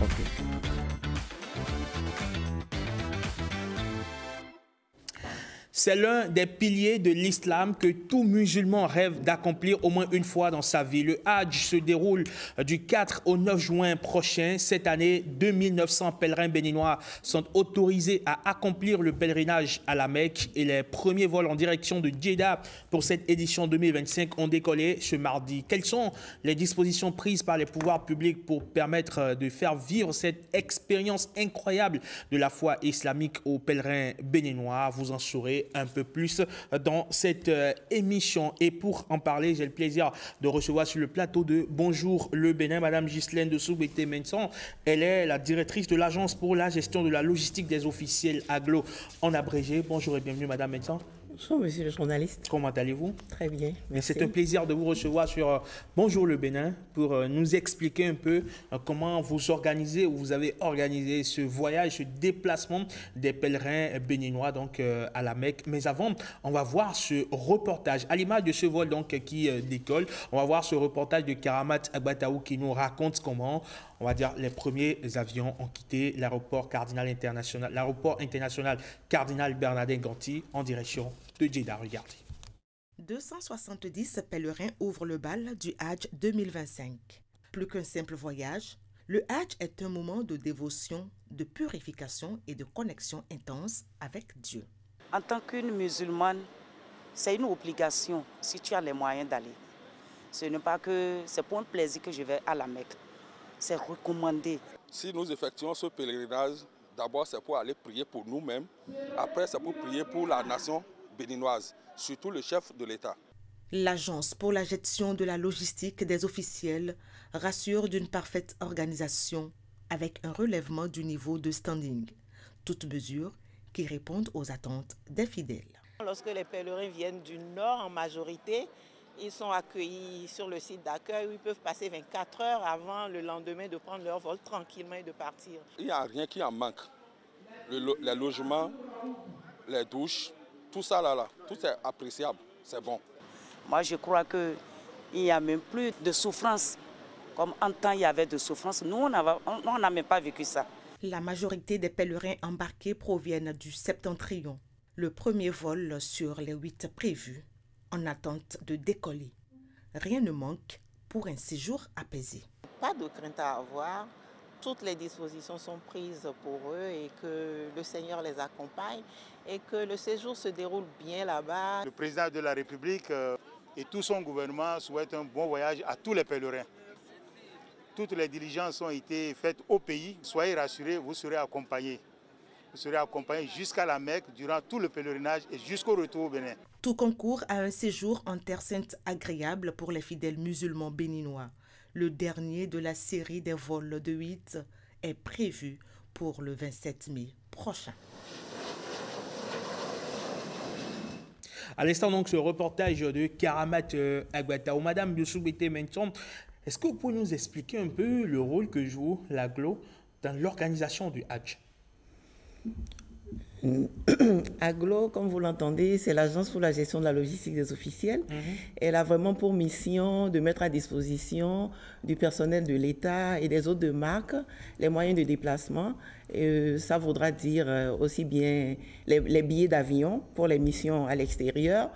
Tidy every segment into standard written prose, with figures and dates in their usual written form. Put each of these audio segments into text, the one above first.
Ok. C'est l'un des piliers de l'islam que tout musulman rêve d'accomplir au moins une fois dans sa vie. Le Hajj se déroule du 4 au 9 juin prochain. Cette année, 2900 pèlerins béninois sont autorisés à accomplir le pèlerinage à la Mecque et les premiers vols en direction de Djeddah pour cette édition 2025 ont décollé ce mardi. Quelles sont les dispositions prises par les pouvoirs publics pour permettre de faire vivre cette expérience incroyable de la foi islamique aux pèlerins béninois? Vous en saurez un peu plus dans cette émission. Et pour en parler, j'ai le plaisir de recevoir sur le plateau de Bonjour le Bénin, Madame Ghislaine de Soubété-Menson. Elle est la directrice de l'Agence pour la gestion de la logistique des officiels AGLO en abrégé. Bonjour et bienvenue, Madame Menson. Bonjour, monsieur le journaliste. Comment allez-vous? Très bien, merci. C'est un plaisir de vous recevoir sur Bonjour le Bénin pour nous expliquer un peu comment vous organisez ou vous avez organisé ce voyage, ce déplacement des pèlerins béninois donc, à la Mecque. Mais avant, on va voir ce reportage. À l'image de ce vol donc, qui décolle, on va voir ce reportage de Karamat Agbataou qui nous raconte comment, on va dire, les premiers avions ont quitté l'aéroport international Cardinal Bernardin Ganti en direction de Djeddah. Regardez. 270 pèlerins ouvrent le bal du Hajj 2025. Plus qu'un simple voyage, le Hajj est un moment de dévotion, de purification et de connexion intense avec Dieu. En tant qu'une musulmane, c'est une obligation si tu as les moyens d'aller. Ce n'est pas que c'est pour un plaisir que je vais à la Mecque. C'est recommandé. Si nous effectuons ce pèlerinage, d'abord c'est pour aller prier pour nous-mêmes. Après c'est pour prier pour la nation béninoise, surtout le chef de l'État. L'Agence pour la gestion de la logistique des officiels rassure d'une parfaite organisation avec un relèvement du niveau de standing. Toutes mesures qui répondent aux attentes des fidèles. Lorsque les pèlerins viennent du nord en majorité, ils sont accueillis sur le site d'accueil où ils peuvent passer 24 heures avant le lendemain de prendre leur vol tranquillement et de partir. Il n'y a rien qui en manque. Les logements, les douches, tout ça là, tout est appréciable, c'est bon. Moi je crois qu'il n'y a même plus de souffrance. Comme en temps il y avait de souffrance, nous on n'a même pas vécu ça. La majorité des pèlerins embarqués proviennent du Septentrion. Le premier vol sur les 8 prévus en attente de décoller. Rien ne manque pour un séjour apaisé. Pas de crainte à avoir. Toutes les dispositions sont prises pour eux et que le Seigneur les accompagne et que le séjour se déroule bien là-bas. Le président de la République et tout son gouvernement souhaitent un bon voyage à tous les pèlerins. Toutes les diligences ont été faites au pays. Soyez rassurés, vous serez accompagnés. Vous serez accompagnés jusqu'à la Mecque durant tout le pèlerinage et jusqu'au retour au Bénin. Tout concourt à un séjour en Terre Sainte agréable pour les fidèles musulmans béninois. Le dernier de la série des vols de 8 est prévu pour le 27 mai prochain. À l'instant, donc, ce reportage de Karamat Agbataou. Madame de Soubété-Menson, est-ce que vous pouvez nous expliquer un peu le rôle que joue l'AGLO dans l'organisation du Hajj? AGLO, comme vous l'entendez, c'est l'Agence pour la gestion de la logistique des officiels. Elle a vraiment pour mission de mettre à disposition du personnel de l'État et des autres de marque les moyens de déplacement. Ça voudra dire aussi bien les billets d'avion pour les missions à l'extérieur,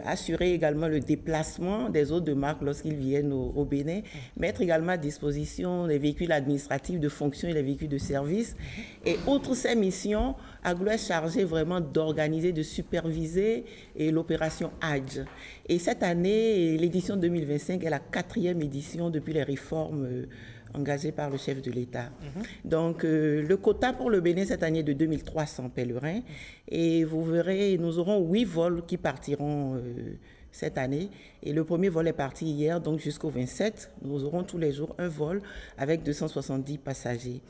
assurer également le déplacement des autres de marque lorsqu'ils viennent au Bénin, mettre également à disposition les véhicules administratifs de fonction et les véhicules de service. Et outre ces missions, AGLO est chargé vraiment d'organiser, de superviser l'opération Hajj. Et cette année, l'édition 2025 est la 4e édition depuis les réformes engagées par le chef de l'État. Donc, le quota pour le Bénin cette année est de 2300 pèlerins. Et vous verrez, nous aurons 8 vols qui partiront cette année. Et le premier vol est parti hier, donc jusqu'au 27. Nous aurons tous les jours un vol avec 270 passagers.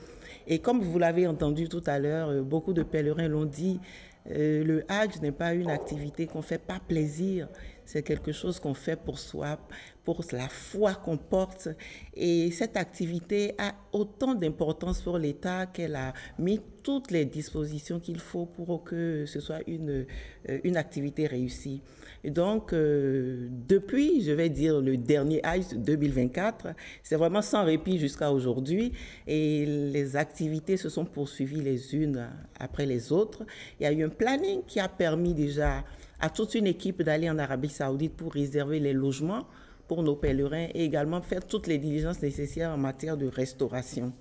Et comme vous l'avez entendu tout à l'heure, beaucoup de pèlerins l'ont dit, le Hajj n'est pas une activité qu'on fait par plaisir. c'est quelque chose qu'on fait pour soi, pour la foi qu'on porte. Et cette activité a autant d'importance pour l'État qu'elle a mis toutes les dispositions qu'il faut pour que ce soit une activité réussie. Et donc, depuis, je vais dire, le dernier Hajj 2024, c'est vraiment sans répit jusqu'à aujourd'hui. Et les activités se sont poursuivies les unes après les autres. Il y a eu un planning qui a permis déjà à toute une équipe d'aller en Arabie Saoudite pour réserver les logements pour nos pèlerins et également faire toutes les diligences nécessaires en matière de restauration.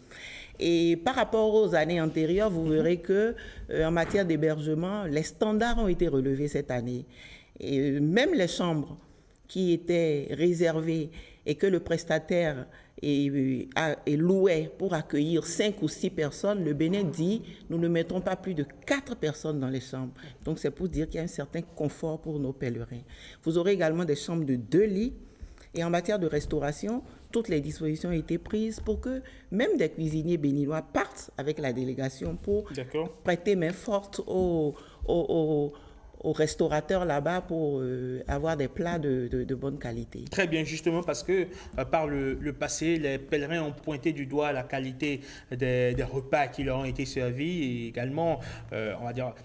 Et par rapport aux années antérieures, vous verrez que en matière d'hébergement, les standards ont été relevés cette année. Et même les chambres qui étaient réservées et que le prestataire louait pour accueillir 5 ou 6 personnes, le Bénin dit nous ne mettrons pas plus de 4 personnes dans les chambres. Donc c'est pour dire qu'il y a un certain confort pour nos pèlerins. Vous aurez également des chambres de 2 lits. Et en matière de restauration, toutes les dispositions ont été prises pour que même des cuisiniers béninois partent avec la délégation pour prêter main forte aux restaurateurs là-bas pour avoir des plats de bonne qualité. Très bien, justement parce que par le passé, les pèlerins ont pointé du doigt la qualité des repas qui leur ont été servis et également, on va dire,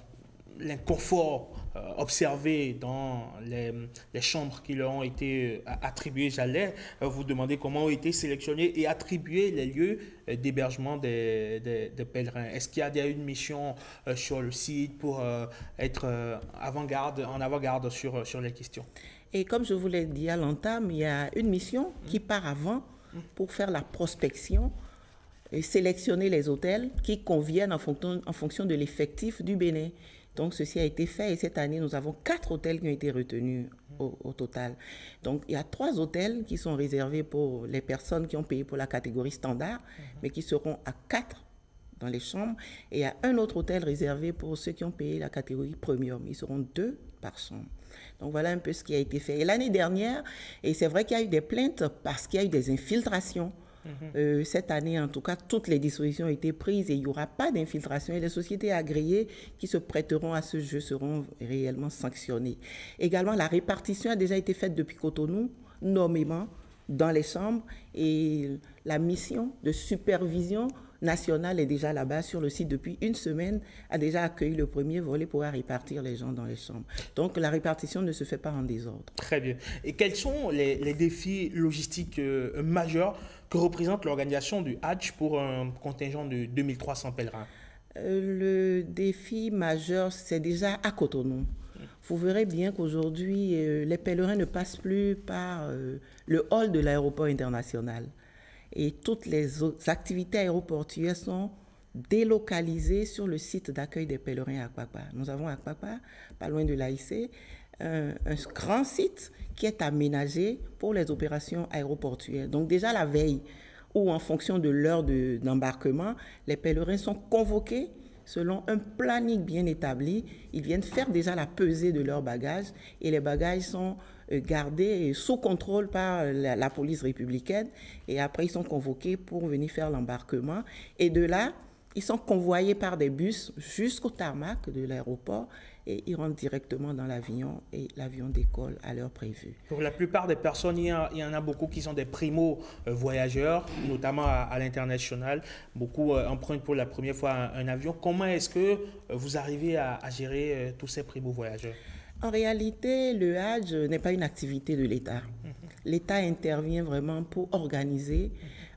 l'inconfort observé dans les chambres qui leur ont été attribuées. J'allais vous demander comment ont été sélectionnés et attribués les lieux d'hébergement des pèlerins. Est-ce qu'il y a une mission sur le site pour être en avant-garde sur les questions? Et comme je vous l'ai dit à l'entame, il y a une mission qui part avant pour faire la prospection et sélectionner les hôtels qui conviennent en fonction de l'effectif du Bénin. Donc, ceci a été fait et cette année, nous avons 4 hôtels qui ont été retenus au total. Donc, il y a 3 hôtels qui sont réservés pour les personnes qui ont payé pour la catégorie standard, mais qui seront à 4 dans les chambres. Et il y a un autre hôtel réservé pour ceux qui ont payé la catégorie premium. Ils seront 2 par chambre. Donc, voilà un peu ce qui a été fait. Et l'année dernière, et c'est vrai qu'il y a eu des plaintes parce qu'il y a eu des infiltrations. Cette année, en tout cas, toutes les dispositions ont été prises et il n'y aura pas d'infiltration et les sociétés agréées qui se prêteront à ce jeu seront réellement sanctionnées. Également, la répartition a déjà été faite depuis Cotonou, nommément dans les chambres et la mission de supervision nationale est déjà là-bas sur le site depuis une semaine, a déjà accueilli le premier volet pour répartir les gens dans les chambres. Donc la répartition ne se fait pas en désordre. Très bien. Et quels sont les défis logistiques majeurs que représente l'organisation du Hajj pour un contingent de 2300 pèlerins? Le défi majeur, c'est déjà à Cotonou. Vous verrez bien qu'aujourd'hui, les pèlerins ne passent plus par le hall de l'aéroport international. Et toutes les activités aéroportuaires sont délocalisées sur le site d'accueil des pèlerins à Akpakpa. Nous avons à Akpakpa, pas loin de l'AIC, un grand site qui est aménagé pour les opérations aéroportuaires. Donc déjà la veille, ou en fonction de l'heure d'embarquement, les pèlerins sont convoqués selon un planning bien établi. Ils viennent faire déjà la pesée de leurs bagages et les bagages sont gardés sous contrôle par la police républicaine et après ils sont convoqués pour venir faire l'embarquement et de là ils sont convoyés par des bus jusqu'au tarmac de l'aéroport et ils rentrent directement dans l'avion et l'avion décolle à l'heure prévue. Pour la plupart des personnes, il y en a beaucoup qui sont des primo-voyageurs, notamment à l'international. Beaucoup empruntent pour la première fois un avion. Comment est-ce que vous arrivez à gérer tous ces primo-voyageurs? En réalité, le Hajj n'est pas une activité de l'État. L'État intervient vraiment pour organiser,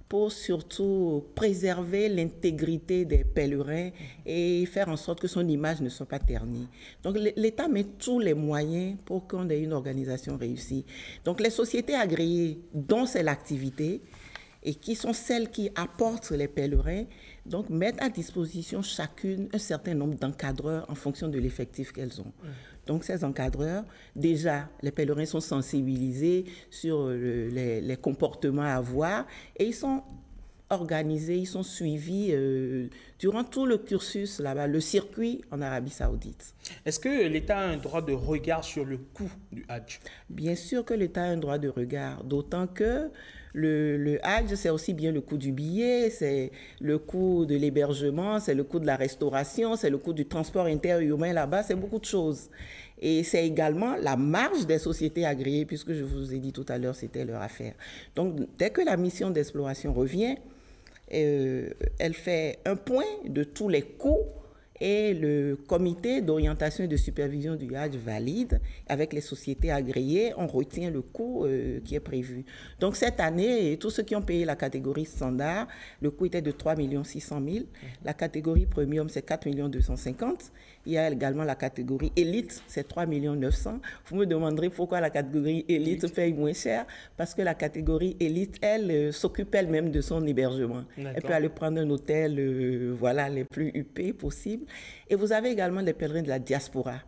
pour surtout préserver l'intégrité des pèlerins et faire en sorte que son image ne soit pas ternie. Donc l'État met tous les moyens pour qu'on ait une organisation réussie. Donc les sociétés agréées dont c'est l'activité et qui sont celles qui apportent les pèlerins, donc mettent à disposition chacune un certain nombre d'encadreurs en fonction de l'effectif qu'elles ont. Donc ces encadreurs, déjà, les pèlerins sont sensibilisés sur les comportements à avoir et ils sont organisés, ils sont suivis durant tout le cursus là-bas, le circuit en Arabie Saoudite. Est-ce que l'État a un droit de regard sur le coût du Hajj? Bien sûr que l'État a un droit de regard, d'autant que Le Hajj, c'est aussi bien le coût du billet, c'est le coût de l'hébergement, c'est le coût de la restauration, c'est le coût du transport interurbain là-bas, c'est beaucoup de choses. Et c'est également la marge des sociétés agréées, puisque je vous ai dit tout à l'heure, c'était leur affaire. Donc, dès que la mission d'exploration revient, elle fait un point de tous les coûts et le comité d'orientation et de supervision du Hajj valide. Avec les sociétés agréées, on retient le coût qui est prévu. Donc cette année, tous ceux qui ont payé la catégorie standard, le coût était de 3 600 000. La catégorie premium, c'est 4 250 000. Il y a également la catégorie élite, c'est 3 900 000. Vous me demanderez pourquoi la catégorie élite paye moins cher. Parce que la catégorie élite, elle, s'occupe elle-même de son hébergement. Elle peut aller prendre un hôtel, voilà, les plus huppés possibles. Et vous avez également les pèlerins de la diaspora.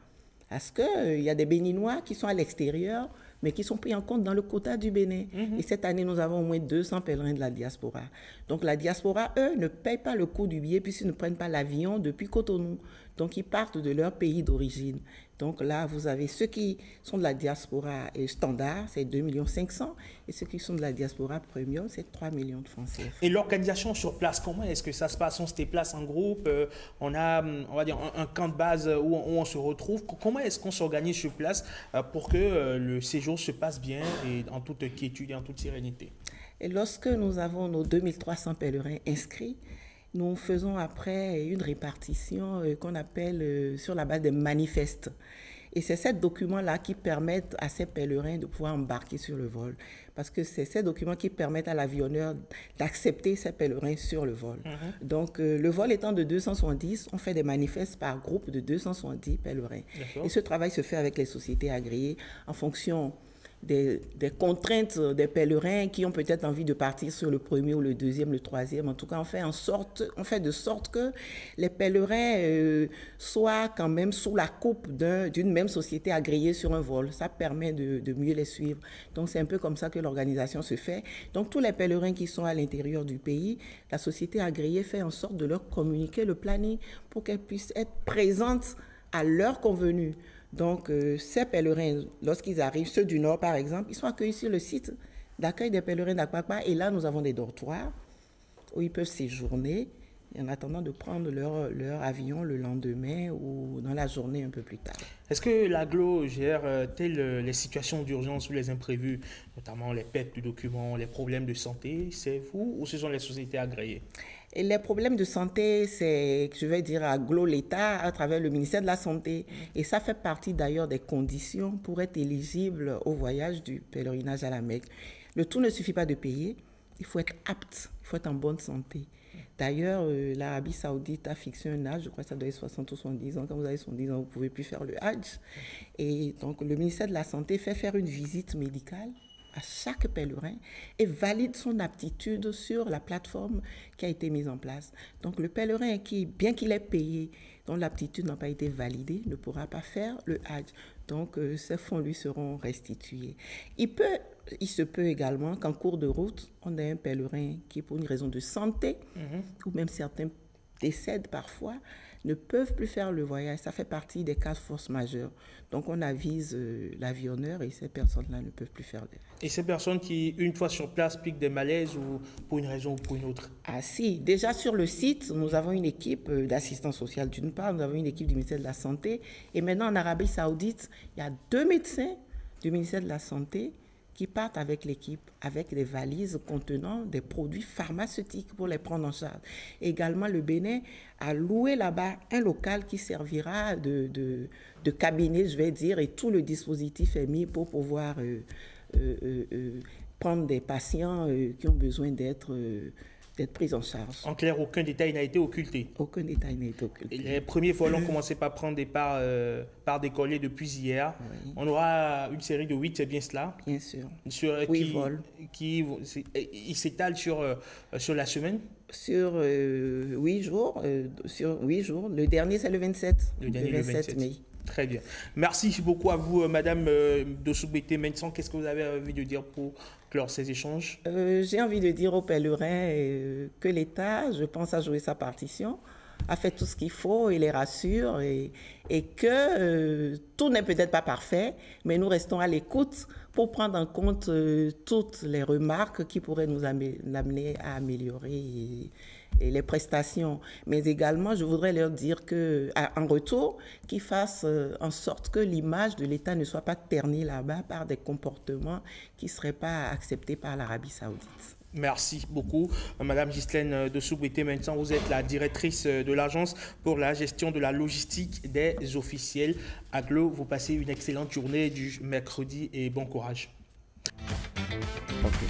Parce qu'il y a des Béninois qui sont à l'extérieur, mais qui sont pris en compte dans le quota du Bénin. Et cette année, nous avons au moins 200 pèlerins de la diaspora. Donc la diaspora, eux, ne payent pas le coût du billet puisqu'ils ne prennent pas l'avion depuis Cotonou. Donc ils partent de leur pays d'origine. Donc là, vous avez ceux qui sont de la diaspora standard, c'est 2 500 000. Et ceux qui sont de la diaspora premium, c'est 3 millions de francs CFA. Et l'organisation sur place, comment est-ce que ça se passe? On se déplace en groupe, on a, on va dire, un camp de base où on se retrouve. Comment est-ce qu'on s'organise sur place pour que le séjour se passe bien et en toute quiétude et en toute sérénité? Et lorsque nous avons nos 2300 pèlerins inscrits, nous faisons après une répartition qu'on appelle sur la base des manifestes. Et c'est ces documents-là qui permettent à ces pèlerins de pouvoir embarquer sur le vol. Parce que c'est ces documents qui permettent à l'avionneur d'accepter ces pèlerins sur le vol. Donc, le vol étant de 270, on fait des manifestes par groupe de 270 pèlerins. Et ce travail se fait avec les sociétés agréées en fonction des contraintes des pèlerins qui ont peut-être envie de partir sur le premier ou le deuxième, le troisième. En tout cas, on fait de sorte que les pèlerins soient quand même sous la coupe d'une même société agréée sur un vol. Ça permet de mieux les suivre. Donc, c'est un peu comme ça que l'organisation se fait. Donc, tous les pèlerins qui sont à l'intérieur du pays, la société agréée fait en sorte de leur communiquer le planning pour qu'elles puissent être présentes à l'heure convenue. Donc, ces pèlerins, lorsqu'ils arrivent, ceux du Nord par exemple, ils sont accueillis sur le site d'accueil des pèlerins d'Akpakpa. Et là, nous avons des dortoirs où ils peuvent séjourner en attendant de prendre leur avion le lendemain ou dans la journée un peu plus tard. Est-ce que l'AGLO gère telles les situations d'urgence ou les imprévus, notamment les pertes de documents, les problèmes de santé? C'est vous ou ce sont les sociétés agréées? Et les problèmes de santé, c'est, je vais dire, AGLO, l'État, à travers le ministère de la Santé. Et ça fait partie d'ailleurs des conditions pour être éligible au voyage du pèlerinage à la Mecque. Le tout ne suffit pas de payer, il faut être apte, il faut être en bonne santé. D'ailleurs, l'Arabie Saoudite a fixé un âge, je crois que ça doit être 60 ou 70 ans. Quand vous avez 70 ans, vous ne pouvez plus faire le Hajj. Et donc, le ministère de la Santé fait faire une visite médicale à chaque pèlerin et valide son aptitude sur la plateforme qui a été mise en place. Donc, le pèlerin qui, bien qu'il ait payé, dont l'aptitude n'a pas été validée, ne pourra pas faire le Hajj. Donc, ces fonds lui seront restitués. Il se peut également qu'en cours de route, on ait un pèlerin qui, pour une raison de santé, ou même certains décèdent parfois, ne peuvent plus faire le voyage. Ça fait partie des cas de force majeure. Donc, on avise l'avionneur et ces personnes-là ne peuvent plus faire le voyage. Et ces personnes qui, une fois sur place, piquent des malaises ou pour une raison ou pour une autre? Ah si, déjà sur le site, nous avons une équipe d'assistance sociale d'une part, nous avons une équipe du ministère de la Santé. Et maintenant, en Arabie Saoudite, il y a 2 médecins du ministère de la Santé qui partent avec l'équipe, avec des valises contenant des produits pharmaceutiques pour les prendre en charge. Également, le Bénin a loué là-bas un local qui servira de cabinet, je vais dire, et tout le dispositif est mis pour pouvoir prendre des patients qui ont besoin d'être pris en charge. En clair, aucun détail n'a été occulté. Aucun détail n'a été occulté. Et les premiers vols ont commencé par prendre des parts décollées depuis hier. Oui. On aura une série de 8, c'est bien cela? Bien sûr. Sur, 8 vols. Ils s'étalent sur la semaine? Sur 8 jours. Sur 8 jours. Le dernier, c'est le 27. Le 27 mai. Très bien. Merci beaucoup à vous, Madame Dossou-Bété Mensan. Qu'est-ce que vous avez envie de dire pour clore ces échanges? J'ai envie de dire aux pèlerins que l'État, je pense, a joué sa partition a fait tout ce qu'il faut et les rassure et que tout n'est peut-être pas parfait, mais nous restons à l'écoute pour prendre en compte toutes les remarques qui pourraient nous amener à améliorer et les prestations. Mais également, je voudrais leur dire qu'en retour, qu'ils fassent en sorte que l'image de l'État ne soit pas ternie là-bas par des comportements qui ne seraient pas acceptés par l'Arabie saoudite. Merci beaucoup. Madame Ghislaine de Soubrité, maintenant vous êtes la directrice de l'Agence pour la gestion de la logistique des officiels. Aglo, vous passez une excellente journée du mercredi et bon courage. Okay.